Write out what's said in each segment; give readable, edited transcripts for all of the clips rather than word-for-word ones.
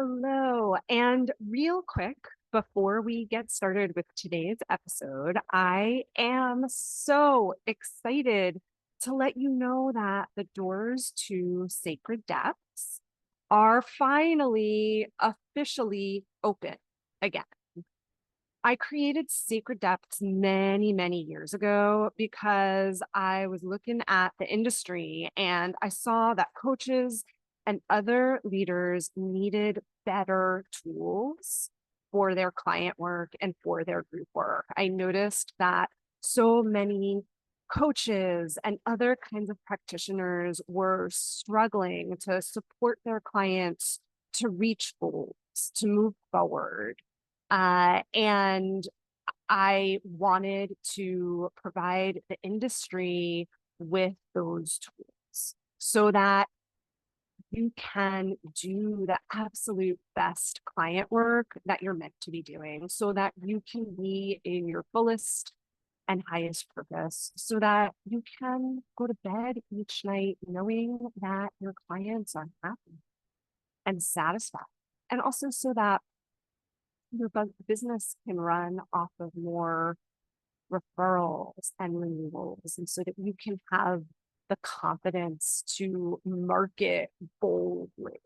Hello. And real quick, before we get started with today's episode, I am so excited to let you know that the doors to Sacred Depths are finally officially open again. I created Sacred Depths many, many years ago because I was looking at the industry and I saw that coaches and other leaders needed better tools for their client work and for their group work. I noticed that so many coaches and other kinds of practitioners were struggling to support their clients to reach goals, to move forward. And I wanted to provide the industry with those tools so that you can do the absolute best client work that you're meant to be doing, so that you can be in your fullest and highest purpose, so that you can go to bed each night knowing that your clients are happy and satisfied. And also so that your business can run off of more referrals and renewals, and so that you can have the confidence to market boldly.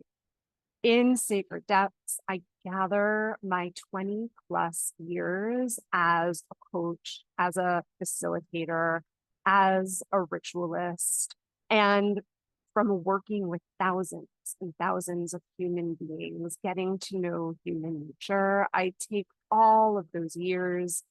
In Sacred Depths, I gather my 20 plus years as a coach, as a facilitator, as a ritualist, and from working with thousands and thousands of human beings, getting to know human nature. I take all of those years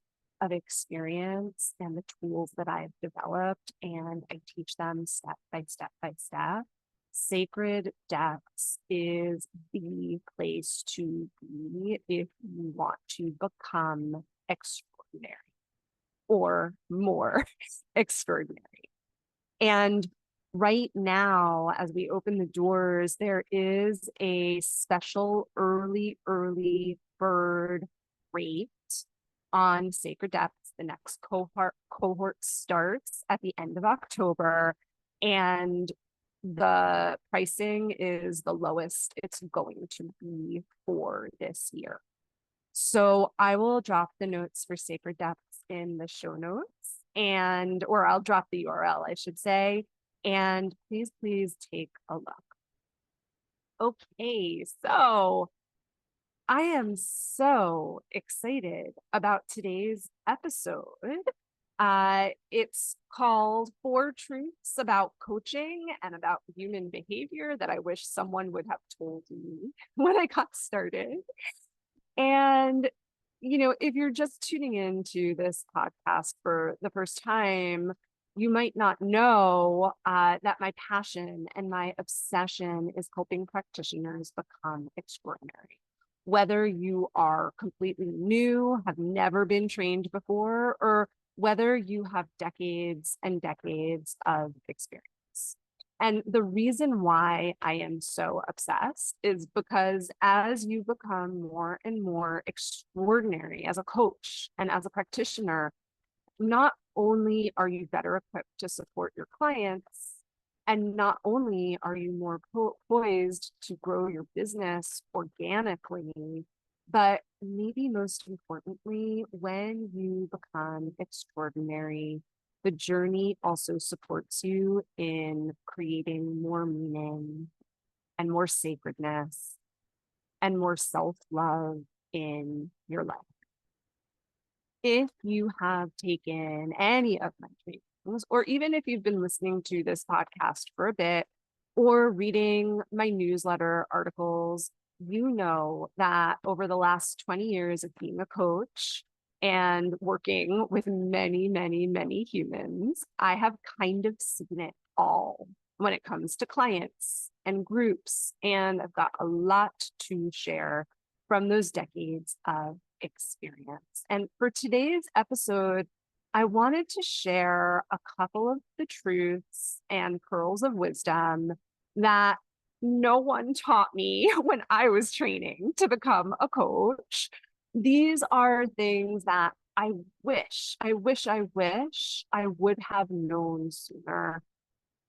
of experience and the tools that I've developed, and I teach them step by step by step. Sacred Depths is the place to be if you want to become extraordinary or more extraordinary. And right now, as we open the doors, there is a special early bird rate on Sacred Depths. The next cohort starts at the end of October, and the pricing is the lowest it's going to be for this year. So I will drop the notes for Sacred Depths in the show notes, or I'll drop the URL, I should say, and please take a look. Okay, so I am so excited about today's episode. It's called Four Truths About Coaching and About Human Behavior That I Wish Someone Would Have Told Me when I got started. And, if you're just tuning into this podcast for the first time, you might not know that my passion and my obsession is helping practitioners become extraordinary. Whether you are completely new, have never been trained before, or whether you have decades and decades of experience. And the reason why I am so obsessed is because as you become more and more extraordinary as a coach and as a practitioner, not only are you better equipped to support your clients, and not only are you more poised to grow your business organically, but maybe most importantly, when you become extraordinary, the journey also supports you in creating more meaning and more sacredness and more self-love in your life. If you have taken any of my trainings, or even if you've been listening to this podcast for a bit or reading my newsletter articles, you know that over the last 20 years of being a coach and working with many, many, many humans, I have kind of seen it all when it comes to clients and groups. And I've got a lot to share from those decades of experience. And for today's episode, I wanted to share a couple of the truths and pearls of wisdom that no one taught me when I was training to become a coach. These are things that I wish I would have known sooner.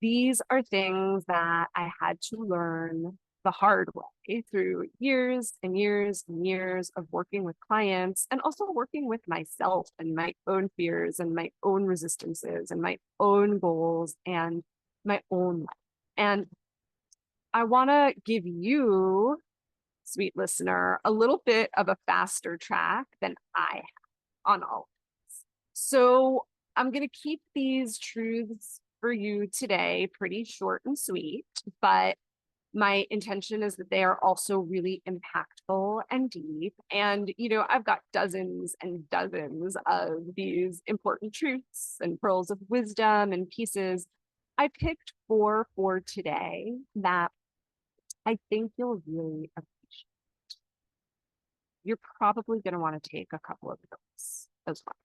These are things that I had to learn the hard way through years and years and years of working with clients and also working with myself and my own fears and my own resistances and my own goals and my own life. And I want to give you, sweet listener, a little bit of a faster track than I have on all of this. So I'm going to keep these truths for you today pretty short and sweet, but my intention is that they are also really impactful and deep. And, I've got dozens and dozens of these important truths and pearls of wisdom and pieces. I picked four for today that I think you'll really appreciate. You're probably going to want to take a couple of those as well.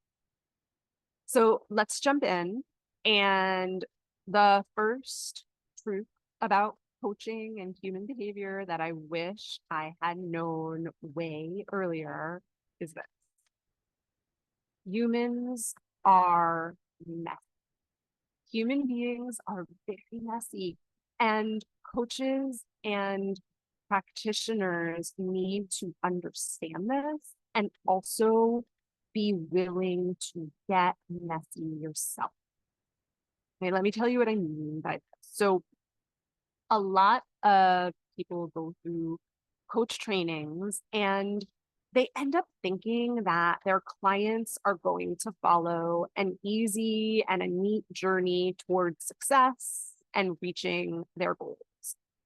So let's jump in. And the first truth about coaching and human behavior that I wish I had known way earlier is this. Humans are messy. Human beings are very messy, and coaches and practitioners need to understand this and also be willing to get messy yourself. Okay, let me tell you what I mean by this. So a lot of people go through coach trainings and they end up thinking that their clients are going to follow an easy and a neat journey towards success and reaching their goals.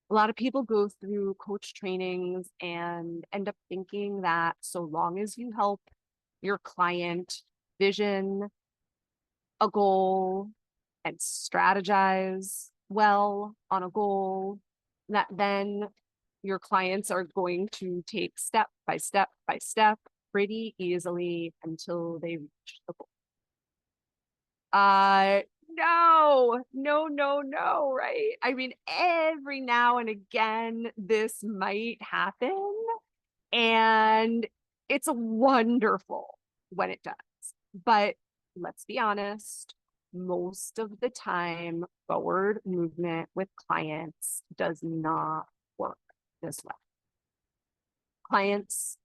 A lot of people go through coach trainings and end up thinking that so long as you help your client vision a goal and strategize well on a goal, that then your clients are going to take step by step by step pretty easily until they reach the goal. No, right? I mean, every now and again, this might happen, and it's wonderful when it does. But let's be honest, most of the time, forward movement with clients does not work this way. Clients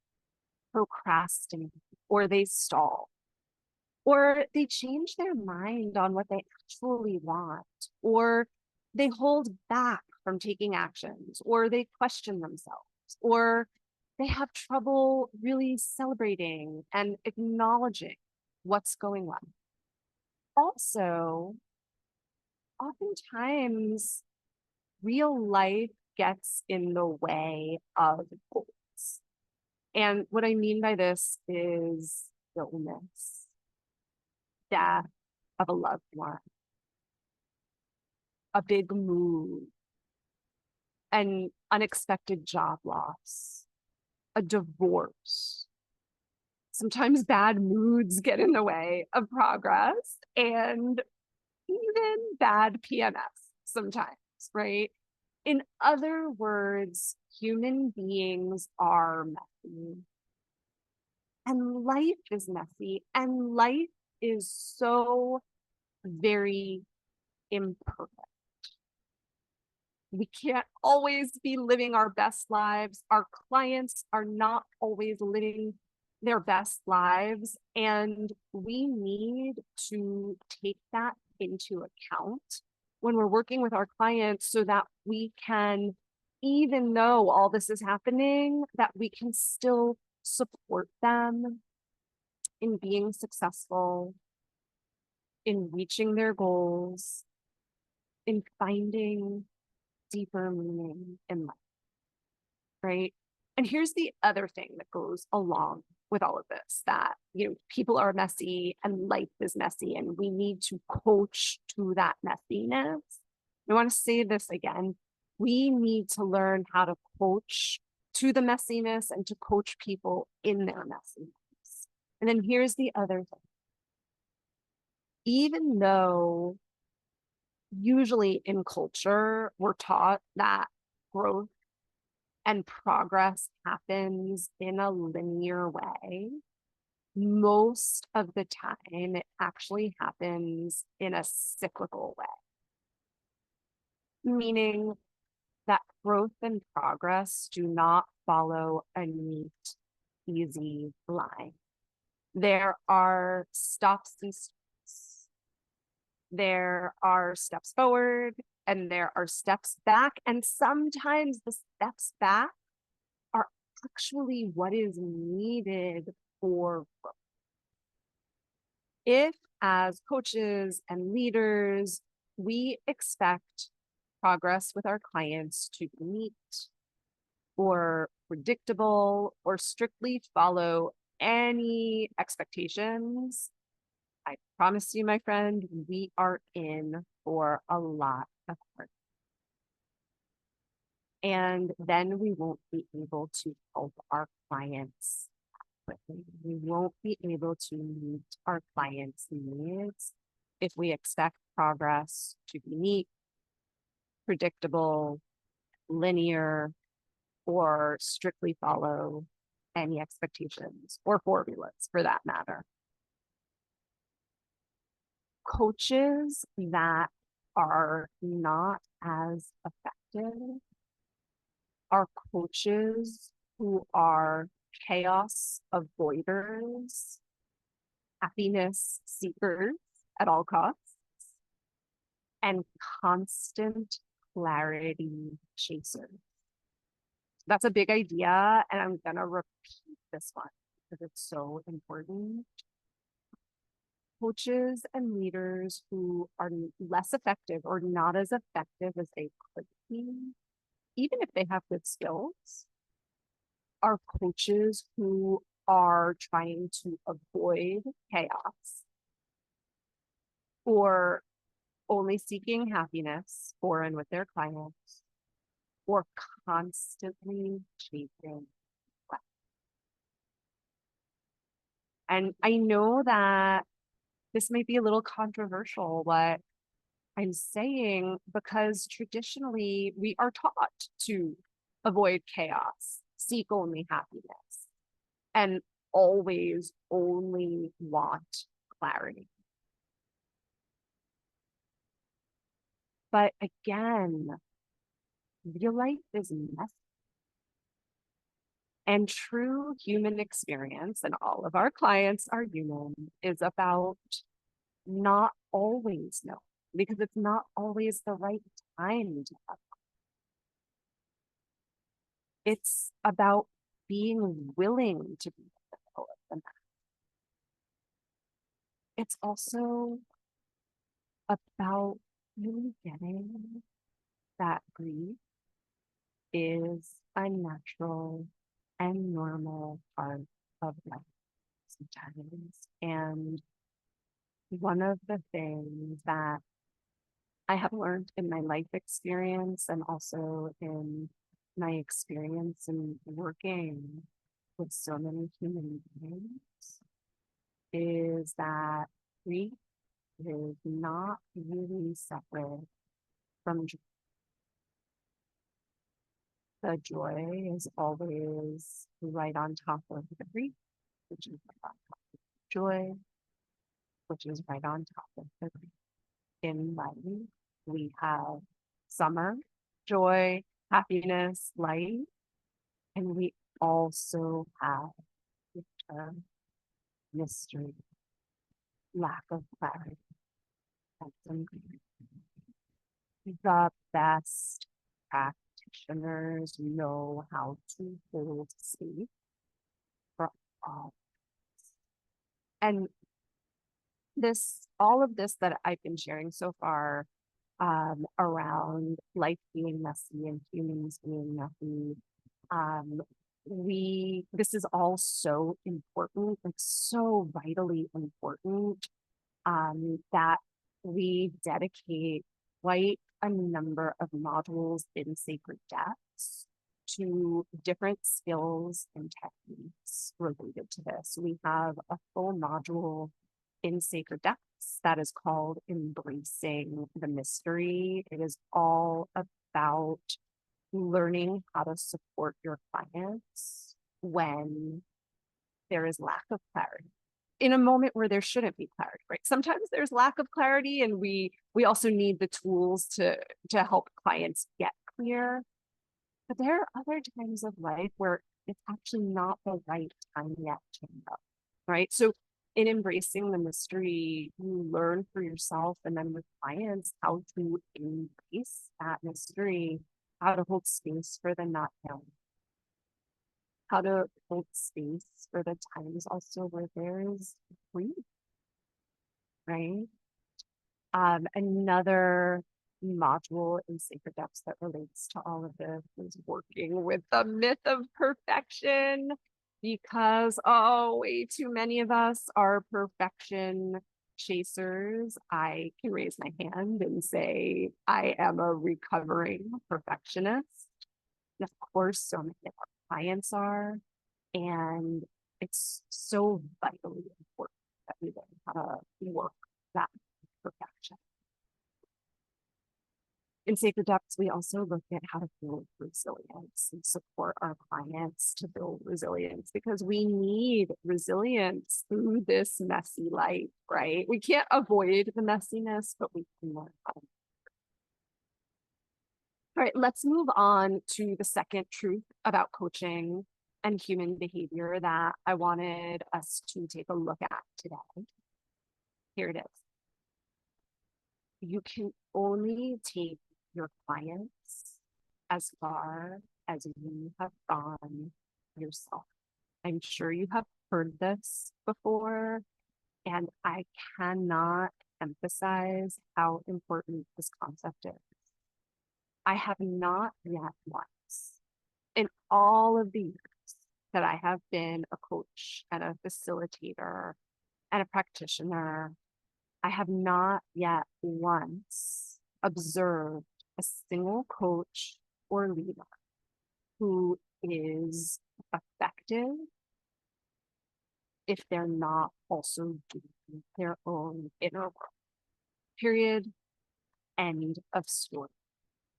procrastinate, or they stall, or they change their mind on what they actually want, or they hold back from taking actions, or they question themselves, or they have trouble really celebrating and acknowledging what's going on. Also, oftentimes, real life gets in the way of goals. And what I mean by this is illness, death of a loved one, a big move, an unexpected job loss, a divorce. Sometimes bad moods get in the way of progress, and even bad PMS sometimes, right? In other words, human beings are messy. And life is messy. And life is so very imperfect. We can't always be living our best lives. Our clients are not always living their best lives. And we need to take that into account when we're working with our clients so that we can, even though all this is happening, that we can still support them in being successful, in reaching their goals, in finding deeper meaning in life, right? And here's the other thing that goes along with all of this, that people are messy and life is messy, and we need to coach to that messiness. I want to say this again. We need to learn how to coach to the messiness and to coach people in their messiness. And then here's the other thing. Even though usually in culture, we're taught that growth and progress happens in a linear way, most of the time it actually happens in a cyclical way. Meaning that growth and progress do not follow a neat, easy line. There are stops and starts. There are steps forward and there are steps back. And sometimes the steps back are actually what is needed for growth. If, as coaches and leaders, we expect progress with our clients to be neat or predictable or strictly follow any expectations, I promise you, my friend, we are in for a lot of work. And then we won't be able to help our clients quickly. We won't be able to meet our clients' needs if we expect progress to be neat, predictable, linear, or strictly follow any expectations or formulas for that matter. Coaches that are not as effective are coaches who are chaos avoiders, happiness seekers at all costs, and constant clarity chasers. That's a big idea, and I'm going to repeat this one because it's so important. Coaches and leaders who are less effective or not as effective as they could be, even if they have good skills, are coaches who are trying to avoid chaos or only seeking happiness for and with their clients or constantly chasing. And I know that this might be a little controversial, what I'm saying, because traditionally we are taught to avoid chaos, seek only happiness, and always only want clarity. But again, real life is messy. And true human experience, and all of our clients are human, is about not always knowing, because it's not always the right time to have. It's about being willing to be difficult in that. It's also about really getting that grief is a natural and normal part of life sometimes. And one of the things that I have learned in my life experience and also in my experience in working with so many human beings is that grief is not really separate from joy. The joy is always right on top of the grief, which is right on top of the joy, which is right on top of the grief. In life, we have summer, joy, happiness, light, and we also have winter, mystery, lack of clarity, and some grief. The best practitioners know how to hold space for all. And all of this that I've been sharing so far around life being messy and humans being messy, this is all so important, like so vitally important, that we dedicate quite a number of modules in Sacred Depths to different skills and techniques related to this. We have a full module in Sacred Depths that is called Embracing the Mystery. It is all about learning how to support your clients when there is lack of clarity in a moment where there shouldn't be clarity, right? Sometimes there's lack of clarity and we also need the tools to help clients get clear. But there are other times of life where it's actually not the right time yet to know, right? So in embracing the mystery, you learn for yourself and then with clients how to embrace that mystery, how to hold space for the not known, how to hold space for the times also where there is grief, right? Another module in Sacred Depths that relates to all of this is working with the myth of perfection, because way too many of us are perfection chasers. I can raise my hand and say I am a recovering perfectionist. And of course, so many of our clients are, and it's so vitally important that we learn how to work that perfection. In Sacred Depths, we also look at how to build resilience and support our clients to build resilience, because we need resilience through this messy life, right? We can't avoid the messiness, but we can learn how to. All right, let's move on to the second truth about coaching and human behavior that I wanted us to take a look at today. Here it is. You can only take your clients as far as you have gone yourself. I'm sure you have heard this before, and I cannot emphasize how important this concept is. I have not yet once, in all of the years that I have been a coach and a facilitator and a practitioner, I have not yet once observed a single coach or leader who is effective if they're not also doing their own inner work. Period. End of story.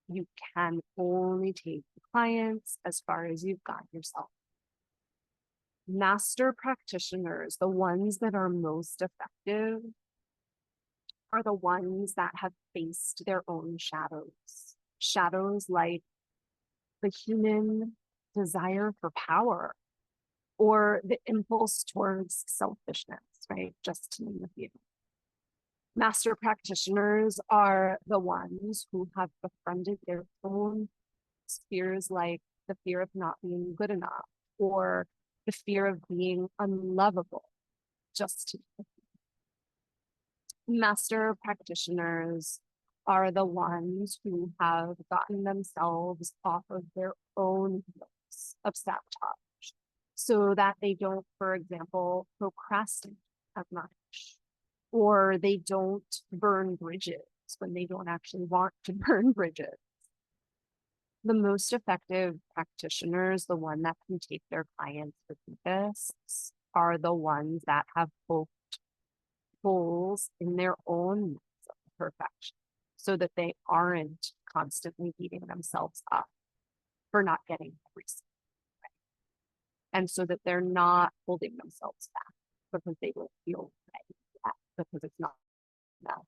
You can only take the clients as far as you've got yourself. Master practitioners, the ones that are most effective, are the ones that have faced their own shadows. Shadows like the human desire for power or the impulse towards selfishness, right? Just to name a few. Master practitioners are the ones who have befriended their own fears, like the fear of not being good enough or the fear of being unlovable, just to. Master practitioners are the ones who have gotten themselves off of their own wheels of sabotage so that they don't, for example, procrastinate as much, or they don't burn bridges when they don't actually want to burn bridges. The most effective practitioners, the one that can take their clients the deepest, are the ones that have poked holes in their own perfection so that they aren't constantly beating themselves up for not getting everything right. And so that they're not holding themselves back because they don't feel ready yet, because it's not enough.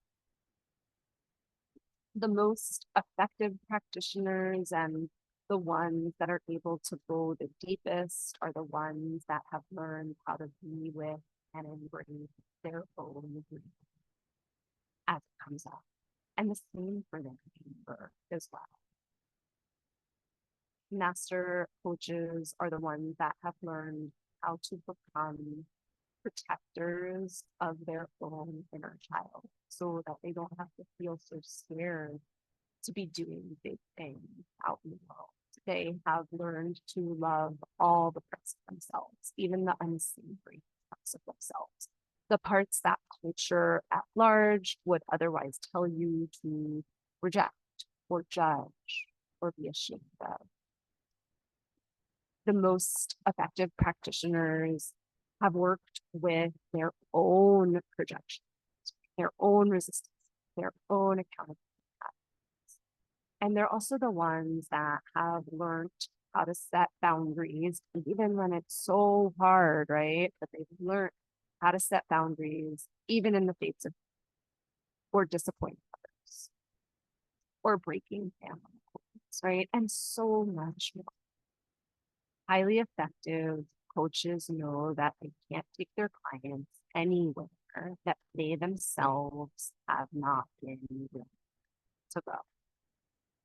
The most effective practitioners and the ones that are able to go the deepest are the ones that have learned how to be with and embrace their own grief as it comes up. And the same for their neighbor as well. Master coaches are the ones that have learned how to become protectors of their own inner child so that they don't have to feel so scared to be doing big things out in the world. They have learned to love all the parts of themselves, even the unsavory parts of themselves, the parts that culture at large would otherwise tell you to reject or judge or be ashamed of. The most effective practitioners have worked with their own projections, their own resistance, their own accountability. And they're also the ones that have learned how to set boundaries, even when it's so hard, right? But they've learned how to set boundaries, even in the face of or disappointing others or breaking family. right? And so much more. Highly effective coaches know that they can't take their clients anywhere that they themselves have not been willing to go.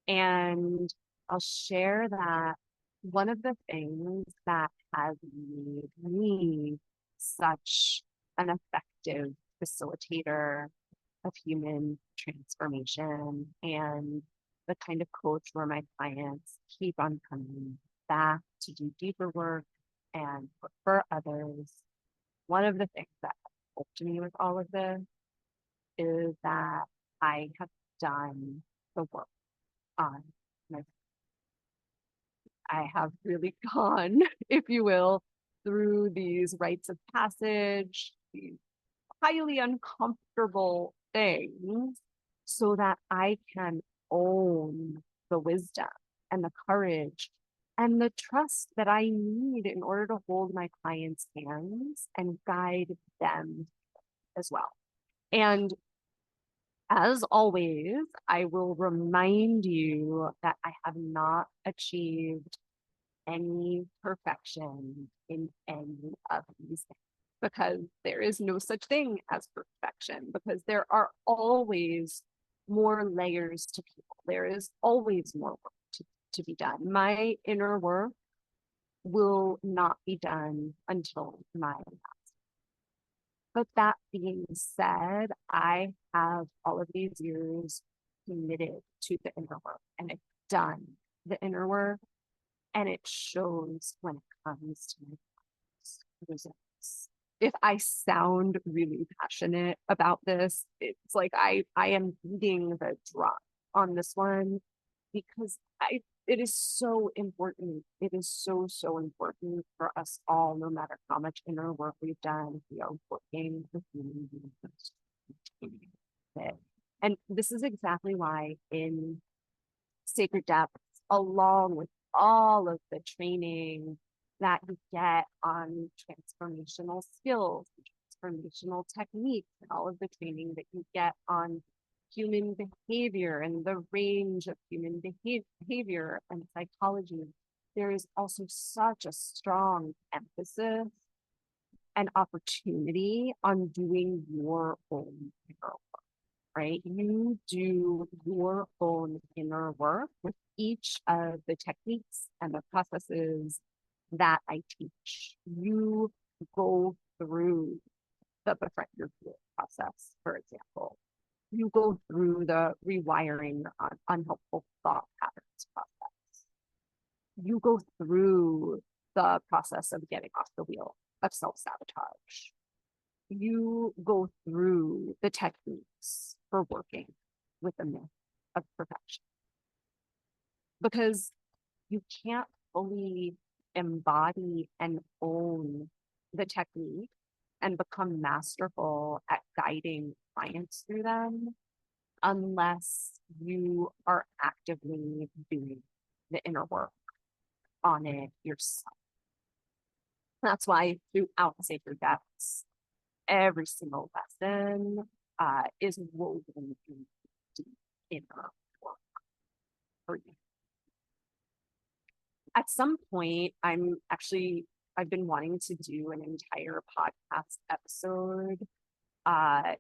And I'll share that one of the things that has made me such an effective facilitator of human transformation and the kind of coach where my clients keep on coming back to do deeper work and for others. One of the things that helped me with all of this is that I have done the work on my, I have really gone, if you will, through these rites of passage, these highly uncomfortable things, so that I can own the wisdom and the courage and the trust that I need in order to hold my clients' hands and guide them as well. And as always, I will remind you that I have not achieved any perfection in any of these things, because there is no such thing as perfection, because there are always more layers to people. There is always more work to be done. My inner work will not be done until my last. But that being said, I have all of these years committed to the inner work, and I've done the inner work, and it shows when it comes to my results. If I sound really passionate about this, it's like I am beating the drum on this one, because it is so important. It is so important for us all, no matter how much inner work we've done. We are working with human beings. And this is exactly why in Sacred Depths, along with all of the training that you get on transformational skills, transformational techniques, and all of the training that you get on human behavior and the range of human behavior and psychology, there is also such a strong emphasis and opportunity on doing your own inner work, right? You do your own inner work with each of the techniques and the processes that I teach. You go through the befriend your fear process, for example. You go through the rewiring on unhelpful thought patterns process. You go through the process of getting off the wheel of self-sabotage. You go through the techniques for working with the myth of perfection. Because you can't fully embody and own the technique and become masterful at guiding clients through them unless you are actively doing the inner work on it yourself. That's why throughout Sacred Depths, every single lesson is woven into deep inner work for you. At some point, I've been wanting to do an entire podcast episode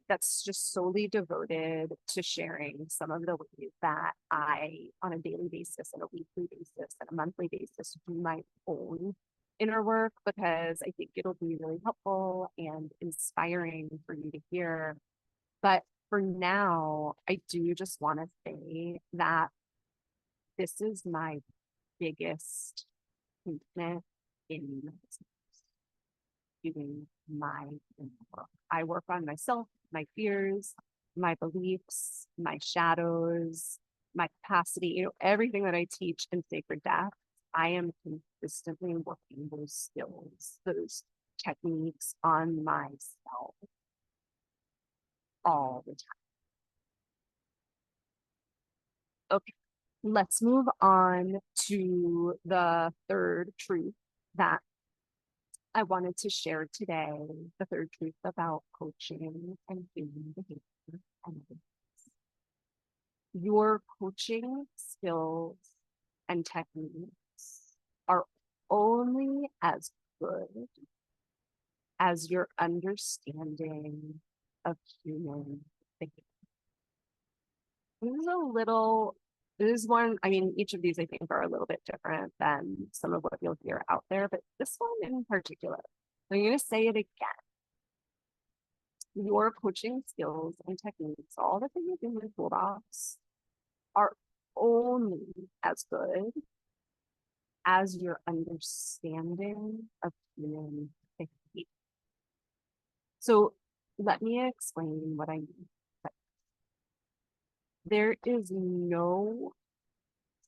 that's just solely devoted to sharing some of the ways that I, on a daily basis, and a weekly basis, and a monthly basis, do my own inner work, because I think it'll be really helpful and inspiring for you to hear. But for now, I do just want to say that this is my biggest commitment in doing my inner work. I work on myself, my fears, my beliefs, my shadows, my capacity, everything that I teach in Sacred Depths. I am consistently working those skills, those techniques on myself all the time. Okay, let's move on to the third truth that I wanted to share today, the third truth about coaching and human behavior and your coaching skills and techniques are only as good as your understanding of human behavior. This is a little, this is one, I mean, each of these I think are a little bit different than some of what you'll hear out there, but this one in particular, I'm going to say it again. Your coaching skills and techniques, all the things in your toolbox, are only as good as your understanding of human behavior. So let me explain what I mean. There is no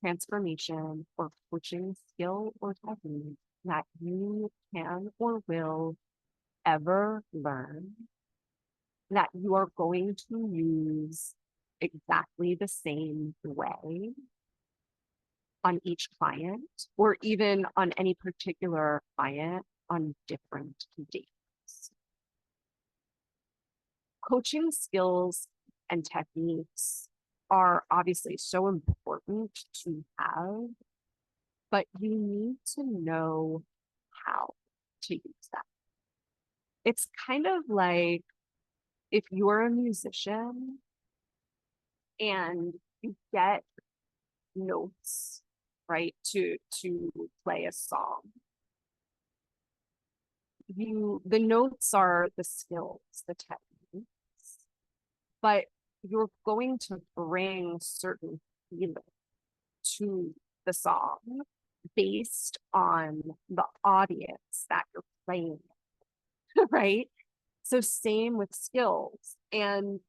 transformation or coaching skill or technique that you can or will ever learn that you are going to use exactly the same way on each client or even on any particular client on different days. Coaching skills and techniques are obviously so important to have, but you need to know how to use them. It's kind of like if you're a musician and you get notes, right, to play a song. The notes are the skills, the techniques, but you're going to bring certain feeling to the song based on the audience that you're playing, right? So same with skills and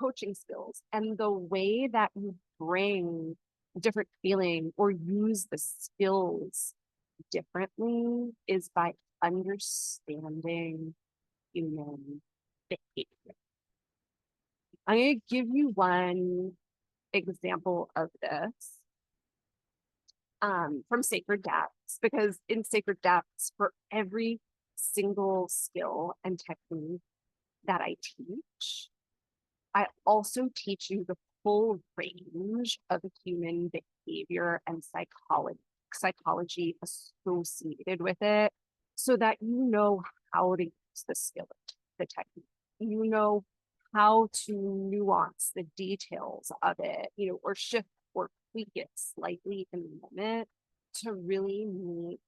coaching skills, and the way that you bring different feeling or use the skills differently is by understanding human behavior. I'm going to give you one example of this from Sacred Depths, because in Sacred Depths, for every single skill and technique that I teach, I also teach you the full range of human behavior and psychology associated with it, so that you know how to use the skill, the technique. You know how to nuance the details of it, or shift or tweak it slightly in the moment to really meet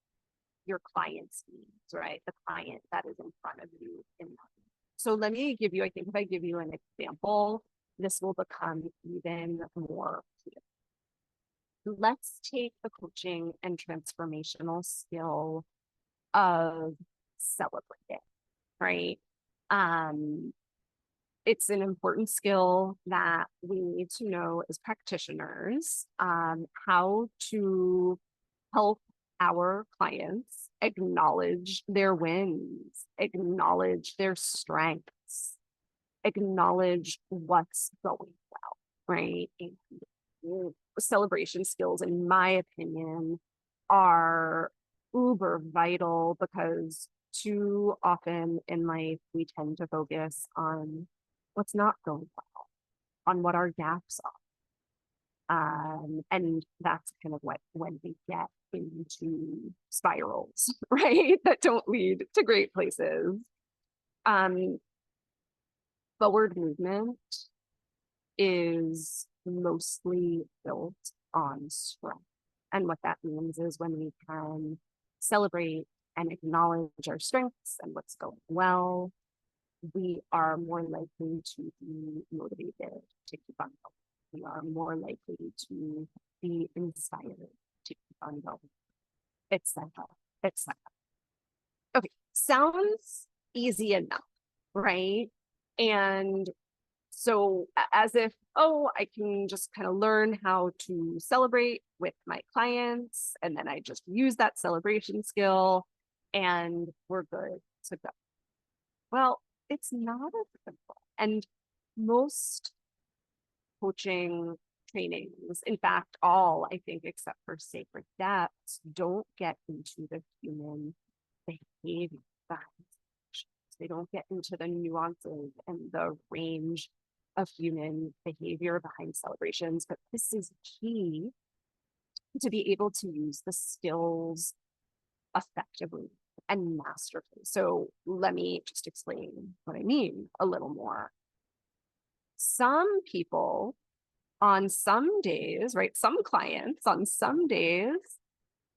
your client's needs, right? The client that is in front of you in that. So let me give you, I think if I give you an example, this will become even more clear. Let's take the coaching and transformational skill of celebrating, right? It's an important skill that we need to know as practitioners, how to help our clients acknowledge their wins, acknowledge their strengths, acknowledge what's going well, right? And celebration skills, in my opinion, are uber vital, because too often in life we tend to focus on what's not going well, on what our gaps are. And that's kind of what when we get into spirals, right? That don't lead to great places. Forward movement is mostly built on strength. And what that means is when we can celebrate and acknowledge our strengths and what's going well, we are more likely to be motivated to keep on going. We are more likely to be inspired to keep on going, etc., etc. Okay, sounds easy enough, right? And so as if, oh, I can just kind of learn how to celebrate with my clients, and then I just use that celebration skill and we're good to go. Well, it's not as simple. And most coaching trainings, in fact, all, I think, except for Sacred Depths, don't get into the human behavior behind celebrations. They don't get into the nuances and the range of human behavior behind celebrations. But this is key to be able to use the skills effectively and masterfully. So let me just explain what I mean a little more. Some people on some days, right? Some clients on some days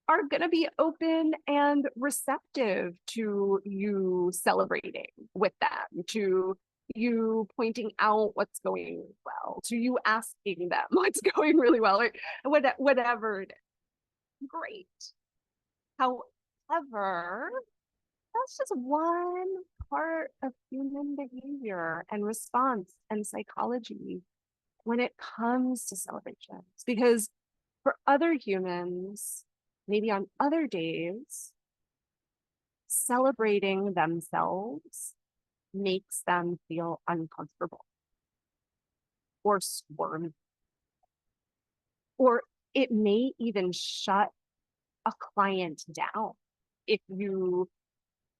are going to be open and receptive to you celebrating with them, to you pointing out what's going well, to you asking them what's going really well, or whatever it is. Great. However, that's just one part of human behavior and response and psychology when it comes to celebrations. Because for other humans, maybe on other days, celebrating themselves makes them feel uncomfortable or squirmy, or it may even shut a client down if you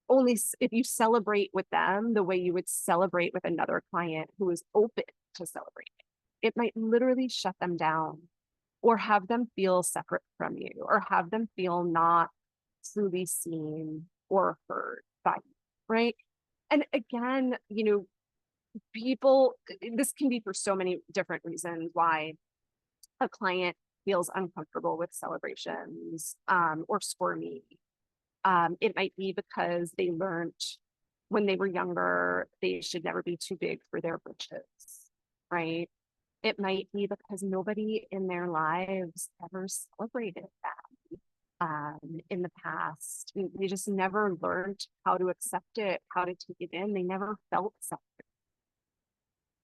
if you celebrate with them the way you would celebrate with another client who is open to celebrating. It might literally shut them down or have them feel separate from you or have them feel not truly seen or heard by you, right? And again, people, this can be for so many different reasons why a client feels uncomfortable with celebrations or squirmy. It might be because they learned when they were younger, they should never be too big for their britches, right? It might be because nobody in their lives ever celebrated that in the past. They just never learned how to accept it, how to take it in. They never felt something.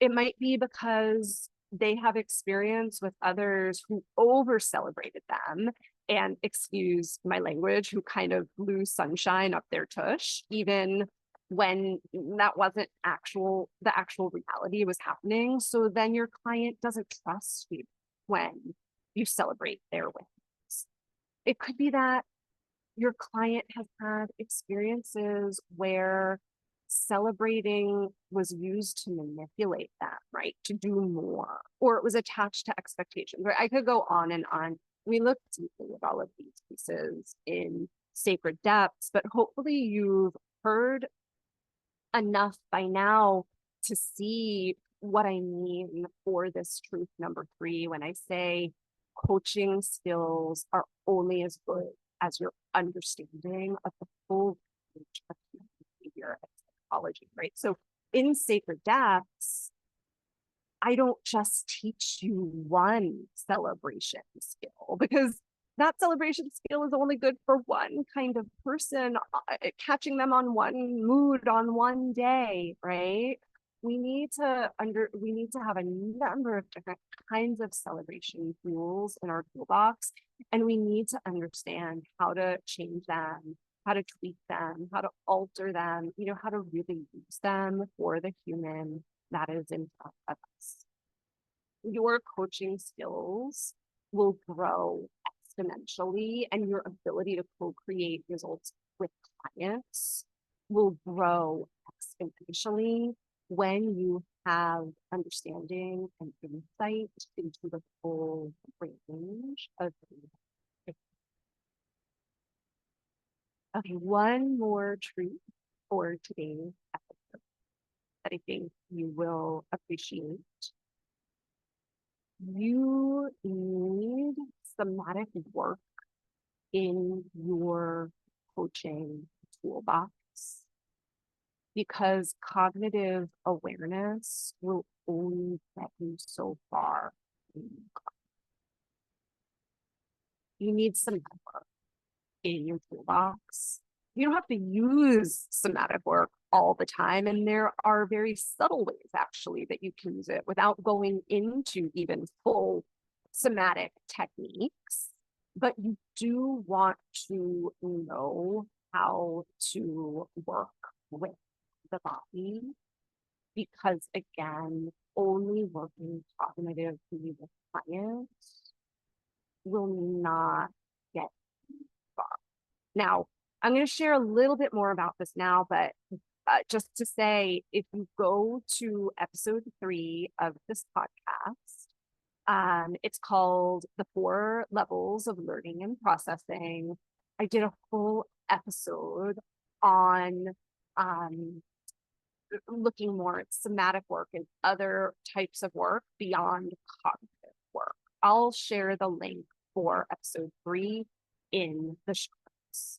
It might be because they have experience with others who over celebrated them and, excuse my language, who kind of blew sunshine up their tush, even when that wasn't the actual reality was happening. So then your client doesn't trust you when you celebrate their wins. It could be that your client has had experiences where celebrating was used to manipulate them, right? To do more, or it was attached to expectations, right? I could go on and on. We look deeply at all of these pieces in Sacred Depths, but hopefully you've heard enough by now to see what I mean for this truth number 3 when I say coaching skills are only as good as your understanding of the full range of human behavior and psychology, right? So in Sacred Depths, I don't just teach you one celebration skill, because that celebration skill is only good for one kind of person, catching them on one mood on one day, right? We need to have a number of different kinds of celebration tools in our toolbox, and we need to understand how to change them, how to tweak them, how to alter them, how to really use them for the human that is in front of us. Your coaching skills will grow exponentially, and your ability to co-create results with clients will grow exponentially when you have understanding and insight into the full range of things. Okay, one more truth for today's episode that I think you will appreciate. You need somatic work in your coaching toolbox, because cognitive awareness will only get you so far. You need some work in your toolbox. You don't have to use somatic work all the time, and there are very subtle ways actually that you can use it without going into even full somatic techniques. But you do want to know how to work with the body, because again, only working cognitively with clients will not get far. Now, I'm going to share a little bit more about this now, but just to say, if you go to episode 3 of this podcast, It's called The Four Levels of Learning and Processing. I did a full episode on um, looking more at somatic work and other types of work beyond cognitive work. I'll share the link for episode 3 in the show notes.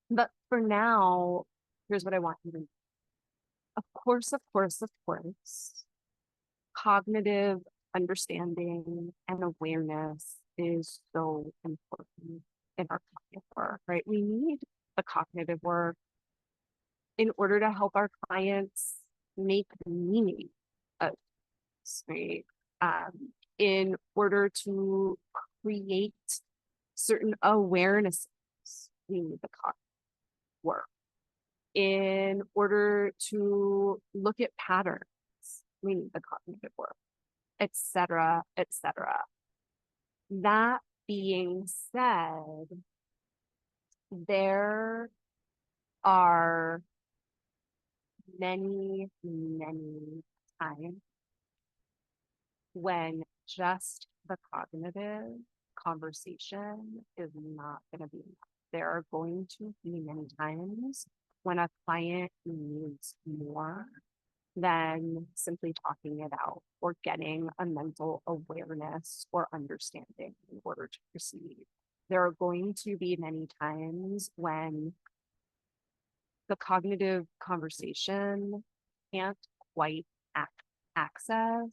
But for now, here's what I want you to know. Of course, cognitive understanding and awareness is so important in our cognitive work, right? We need the cognitive work in order to help our clients make meaning of this, right? In order to create certain awarenesses, we need the cognitive work. In order to look at patterns, we need the cognitive work, etc., etc. That being said, there are many times when just the cognitive conversation is not going to be enough. There are going to be many times when a client needs more than simply talking it out or getting a mental awareness or understanding in order to proceed. There are going to be many times when the cognitive conversation can't quite access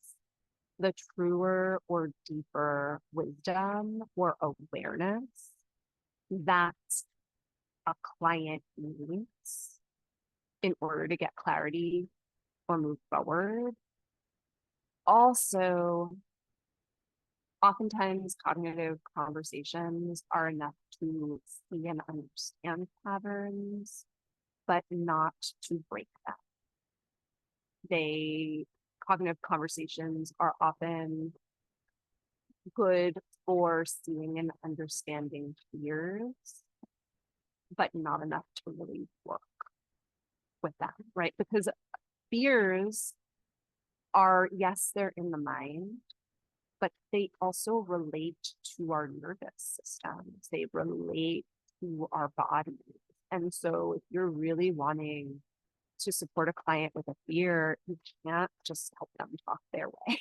the truer or deeper wisdom or awareness that a client needs in order to get clarity or move forward. Also, oftentimes cognitive conversations are enough to see and understand patterns, but not to break them. Cognitive conversations are often good for seeing and understanding fears, but not enough to really work with them, right? Because fears are, yes, they're in the mind, but they also relate to our nervous systems. They relate to our bodies. And so if you're really wanting to support a client with a fear, you can't just help them talk their way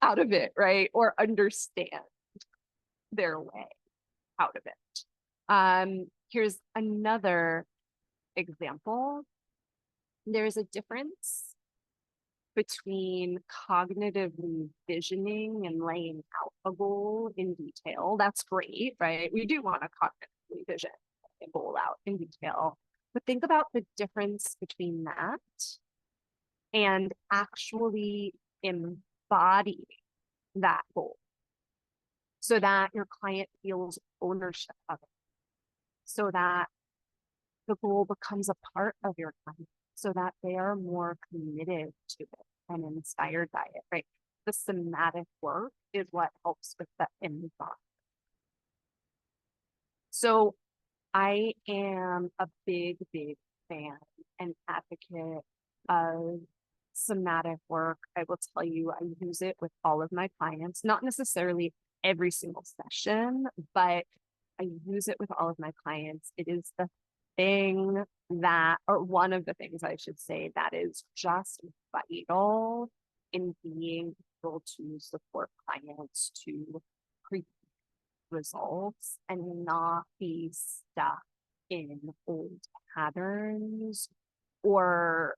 out of it, right? Or understand their way out of it. Here's another example. There's a difference between cognitively visioning and laying out a goal in detail. That's great, right? We do want to cognitively vision a goal out in detail. But think about the difference between that and actually embodying that goal so that your client feels ownership of it, so that the goal becomes a part of your client, so that they are more committed to it and inspired by it, right? The somatic work is what helps with the embodiment. So I am a big fan and advocate of somatic work. I will tell you, I use it with all of my clients, not necessarily every single session, but I use it with all of my clients. It is the thing that, or one of the things I should say, that is just vital in being able to support clients to create results and not be stuck in old patterns or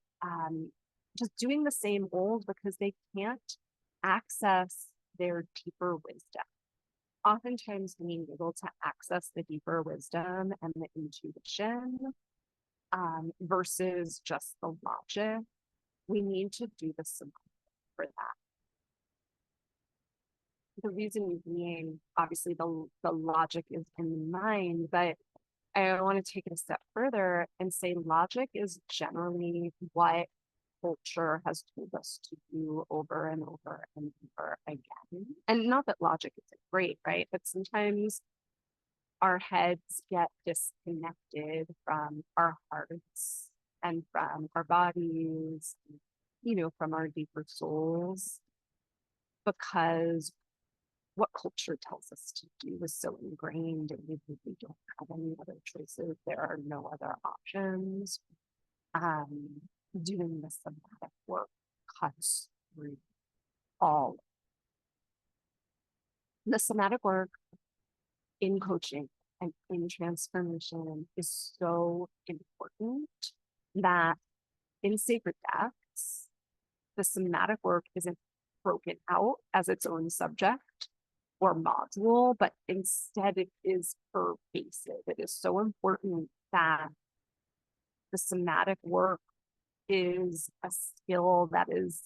just doing the same old because they can't access their deeper wisdom. Oftentimes, being able to access the deeper wisdom and the intuition versus just the logic, we need to do the simple for that. The reason being, obviously, the logic is in the mind, but I want to take it a step further and say logic is generally what culture has told us to do over and over and over again. And not that logic isn't great, right? But sometimes our heads get disconnected from our hearts and from our bodies, from our deeper souls, because what culture tells us to do is so ingrained, and we don't have any other choices. There are no other options. Um, Doing the somatic work cuts through all. The somatic work in coaching and in transformation is so important that in sacred depths, the somatic work isn't broken out as its own subject or module, but instead it is pervasive. It is so important that the somatic work is a skill that is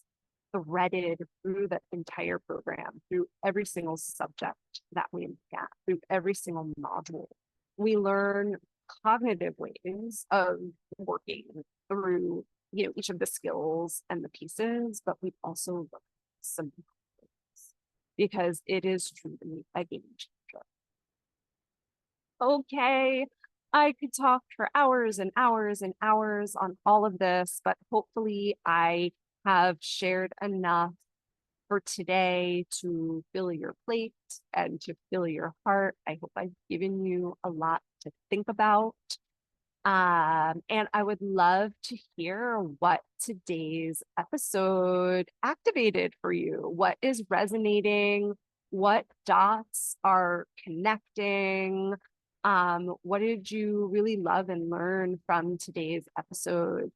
threaded through the entire program, through every single subject that we look at, through every single module. We learn cognitive ways of working through, each of the skills and the pieces, but we also learn some things because it is truly a game changer. Okay, I could talk for hours and hours and hours on all of this, but hopefully I have shared enough for today to fill your plate and to fill your heart. I hope I've given you a lot to think about. And I would love to hear what today's episode activated for you. What is resonating? What dots are connecting? What did you really love and learn from today's episode?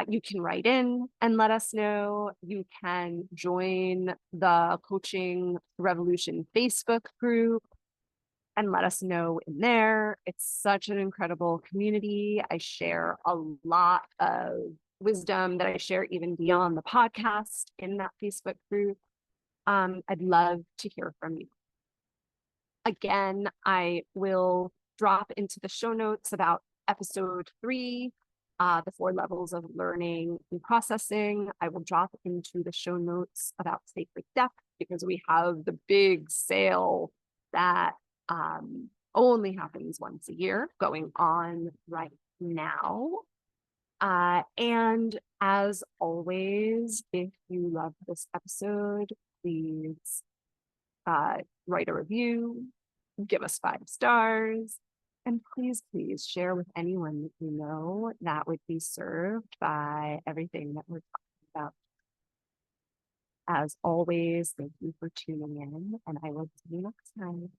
You can write in and let us know. You can join the Coaching Revolution Facebook group and let us know in there. It's such an incredible community. I share a lot of wisdom that I share even beyond the podcast in that Facebook group. I'd love to hear from you. Again, I will drop into the show notes about episode 3, the 4 levels of learning and processing. I will drop into the show notes about sacred depth because we have the big sale that only happens once a year going on right now. And as always, if you love this episode, please write a review, give us 5 stars, and please, please share with anyone that you know that would be served by everything that we're talking about. As always, thank you for tuning in, and I will see you next time.